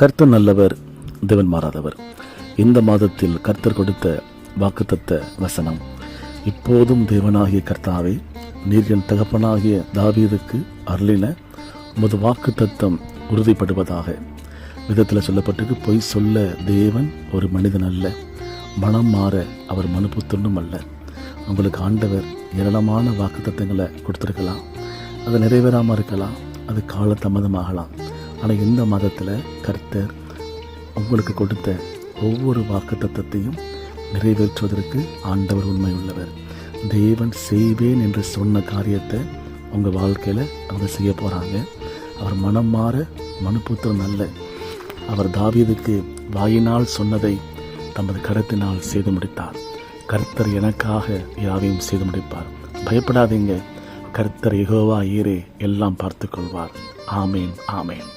கர்த்தர் நல்லவர், தேவன் மாறாதவர். இந்த மாதத்தில் கர்த்தர் கொடுத்த வாக்குத்தத்த வசனம்: இப்போதும் தேவனாகிய கர்த்தாவே, நீர் என் தகப்பனாகிய தாவீதுக்கு அருளின உமது வாக்குத்தத்தம் உறுதிப்படுவதாக. விதத்தில் சொல்லப்பட்டிருக்கு, பொய் சொல்ல தேவன் ஒரு மனிதன் அல்ல, மனம் மாற அவர் மனுபுத்திரனும் அல்ல. உங்களுக்கு ஆண்டவர் ஏராளமான வாக்குத்தத்தங்களை கொடுத்துருக்கலாம், அது நிறைவேறாமல் இருக்கலாம், அது கால தாமதமாகலாம். ஆனால் இந்த மாதத்தில் கர்த்தர் உங்களுக்கு கொடுத்த ஒவ்வொரு வாக்குத்தத்தத்தையும் நிறைவேற்றுவதற்கு ஆண்டவர் உண்மை உள்ளவர். தேவன் செய்வேன் என்று சொன்ன காரியத்தை உங்கள் வாழ்க்கையில் அவங்க செய்ய போகிறாங்க. அவர் மனம் மாற மனுபுத்திரன் அல்ல. அவர் தாவீதுக்கு வாயினால் சொன்னதை தமது கரத்தினால் செய்து முடித்தார். கர்த்தர் எனக்காக யாவையும் செய்து முடிப்பார். பயப்படாதீங்க, கர்த்தர் யெகோவா ஈரே எல்லாம் பார்த்து கொள்வார். ஆமேன், ஆமேன்.